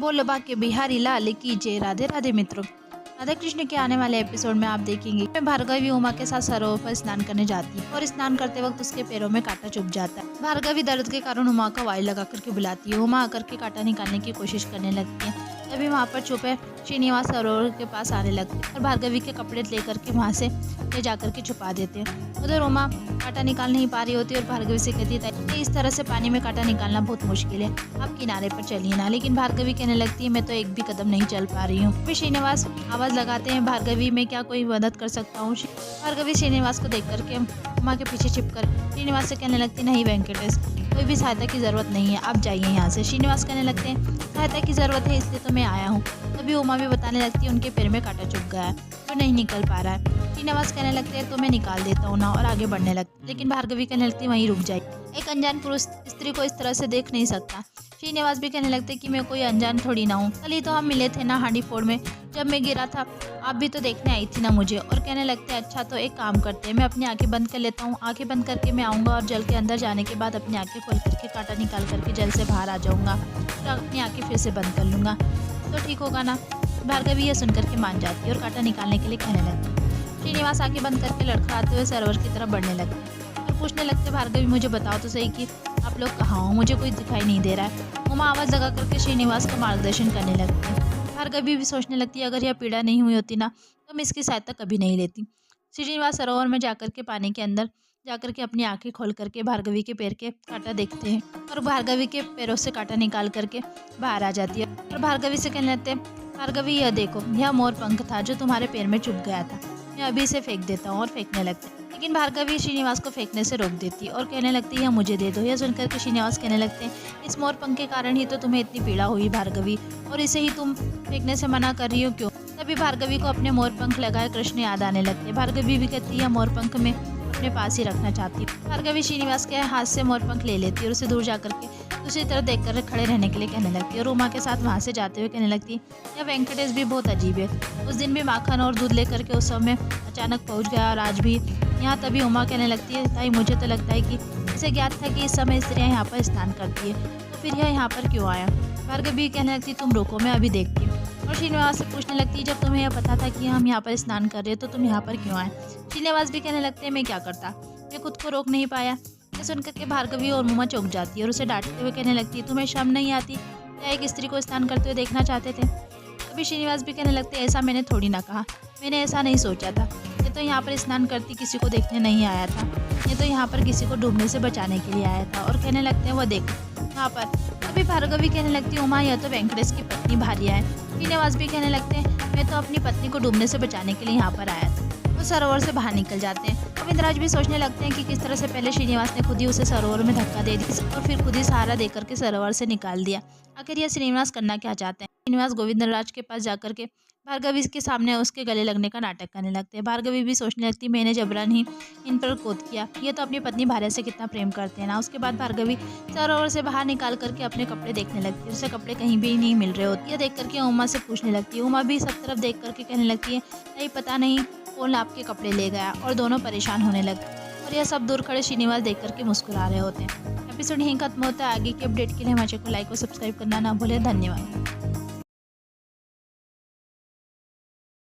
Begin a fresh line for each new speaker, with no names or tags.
बोलो बाके बिहारी लाल की जय। राधे राधे मित्रों, राधा कृष्ण के आने वाले एपिसोड में आप देखेंगे कि भार्गवी उमा के साथ सरोवर पर स्नान करने जाती है और स्नान करते वक्त उसके पैरों में कांटा चुभ जाता है। भार्गवी दर्द के कारण उमा का वायु लगा करके बुलाती है। उमा आकर के कांटा निकालने की कोशिश करने लगती है। तभी वहाँ पर छुपे श्रीनिवास सरोवर के पास आने लगते हैं और भार्गवी के कपड़े लेकर के वहाँ से ले जाकर के छुपा देते हैं। उधर उमा कांटा निकाल नहीं पा रही होती और भार्गवी से कहती है इस तरह से पानी में कांटा निकालना बहुत मुश्किल है, आप किनारे पर चलिए ना। लेकिन भार्गवी कहने लगती है मैं तो एक भी कदम नहीं चल पा रही हूँ। फिर श्रीनिवास आवाज लगाते हैं भार्गवी मैं क्या कोई मदद कर सकता हूँ। भार्गवी श्रीनिवास को देख करके उमा के पीछे छिपकर श्रीनिवास से कहने लगती नहीं वेंकटेश, कोई भी सहायता की जरूरत नहीं है, आप जाइए यहाँ से। श्रीनिवास कहने लगते हैं सहायता की जरूरत है इसलिए तो मैं आया हूँ। तभी उमा भी बताने लगती है उनके पैर में कांटा चुभ गया है तो नहीं निकल पा रहा है। श्रीनिवास कहने लगते हैं तो मैं निकाल देता हूँ ना, और आगे बढ़ने लगते। लेकिन भार्गवी कहने लगती वहीं रुक जाए, एक अनजान पुरुष स्त्री को इस तरह से देख नहीं सकता। श्रीनिवास भी कहने लगते कि मैं कोई अनजान थोड़ी ना हूँ, कल ही तो हम मिले थे ना हांडी फोड़ में, जब मैं गिरा था आप भी तो देखने आई थी ना मुझे। और कहने लगते हैं अच्छा तो एक काम करते हैं, मैं अपनी आंखें बंद कर लेता हूँ, आंखें बंद करके मैं आऊँगा और जल के अंदर जाने के बाद अपनी आंखें खोल करके कांटा निकाल करके जल से बाहर आ जाऊँगा, तो अपनी आंखें फिर से बंद कर लूँगा तो ठीक होगा ना। भार्गवी यह सुनकर के मान जाती है और कांटा निकालने के लिए कहने लगती है। श्रीनिवास आंखें बंद करके लड़खड़ाते हुए सरोवर की तरफ बढ़ने लगते और पूछने लगते भार्गवी मुझे बताओ तो सही कि आप लोग कहाँ हो, मुझे कोई दिखाई नहीं दे रहा है। उमा आवाज़ लगा करके श्रीनिवास का मार्गदर्शन करने लगती है। भार्गवी भी सोचने लगती है अगर यह पीड़ा नहीं हुई होती ना तो मैं इसकी सहायता कभी नहीं लेती। श्रीनिवास सरोवर में जाकर के पानी के अंदर जाकर के अपनी आंखें खोल करके भार्गवी के पैर के कांटा देखते हैं और भार्गवी के पैरों से कांटा निकाल करके बाहर आ जाती है और भार्गवी से कहने लगते हैं भार्गवी यह देखो, यह मोर पंख था जो तुम्हारे पैर में चुभ गया था, मैं अभी इसे फेंक देता हूँ। और फेंकने लगते हैं लेकिन भार्गवी श्रीनिवास को फेंकने से रोक देती है और कहने लगती है यह मुझे दे दो। यह सुनकर के श्रीनिवास कहने लगते हैं इस मोर पंख के कारण ही तो तुम्हें इतनी पीड़ा हुई भार्गवी, और इसे ही तुम फेंकने से मना कर रही हो क्यों। तभी भार्गवी को अपने मोर पंख लगाए कृष्ण याद आने लगते हैं। भार्गवी भी कहती है मोर पंख में अपने पास ही रखना चाहती है। भार्गवी श्रीनिवास के हाथ से मोर पंख ले लेती है और उसे दूर जाकर के दूसरी तरफ देखकर खड़े रहने के लिए कहने लगती है और उमा के साथ वहाँ से जाते हुए कहने लगती है यह वेंकटेश भी बहुत अजीब है, उस दिन भी माखन और दूध लेकर के उत्सव में अचानक पहुँच गया और आज भी यहाँ। तभी उमा कहने लगती है ताई मुझे तो लगता है कि इसे ज्ञात था कि इस समय स्त्रियाँ यहाँ पर स्नान करती है तो फिर यह यहाँ पर क्यों आया। भार्गवी कहने लगती तुम रुको मैं अभी देखती हूँ। और श्रीनिवास से पूछने लगती है जब तुम्हें यह पता था कि हम यहाँ पर स्नान कर रहे हैं तो तुम यहाँ पर क्यों आए। श्रीनिवास भी कहने लगते हैं मैं क्या करता, मैं खुद को रोक नहीं पाया। यह सुनकर के भार्गवी और उमा चौंक जाती है और उसे डांटते हुए कहने लगती है तुम्हें शर्म नहीं आती, क्या एक स्त्री को स्नान करते हुए देखना चाहते थे। तभी श्रीनिवास भी कहने लगते ऐसा मैंने थोड़ी ना कहा, मैंने ऐसा नहीं सोचा था, ये तो यहाँ पर स्नान करती किसी को देखने नहीं आया था, ये तो यहाँ पर किसी को डूबने से बचाने के लिए आया था। और कहने लगते हैं वो देखो वहाँ पर। तभी भार्गवी कहने लगती है उमा यह तो वेंकटेश की पत्नी भार्या है। श्रीनिवास भी कहने लगते हैं मैं तो अपनी पत्नी को डूबने से बचाने के लिए यहाँ पर आया था। वो सरोवर से बाहर निकल जाते हैं। गोविंदराज भी सोचने लगते हैं कि किस तरह से पहले श्रीनिवास ने खुद ही उसे सरोवर में धक्का दे दिया और फिर खुद ही सहारा देकर के सरोवर से निकाल दिया। आखिर यह श्रीनिवास करना क्या चाहते हैं। श्रीनिवास गोविंदराज के पास जाकर के भार्गवी के सामने उसके गले लगने का नाटक करने लगते हैं। भार्गवी भी सोचने लगती मैंने जबरन ही इन पर क्रोध किया, ये तो अपनी पत्नी भार्या से कितना प्रेम करते हैं ना। उसके बाद भार्गवी सरोवर से बाहर निकाल करके अपने कपड़े देखने लगती है, उसे कपड़े कहीं भी नहीं मिल रहे होते। यह देख करके उमा से पूछने लगती है। उमा भी सब तरफ देख करके कहने लगती है नहीं पता नहीं कौन आपके कपड़े ले गया, और दोनों परेशान होने लगते और यह सब दूर खड़े श्रीनिवास देख करके मुस्कुरा रहे होते हैं। एपिसोड यहीं खत्म होता है। आगे की अपडेट के लिए हमारे चैनल को लाइक और सब्सक्राइब करना ना भूलें। धन्यवाद।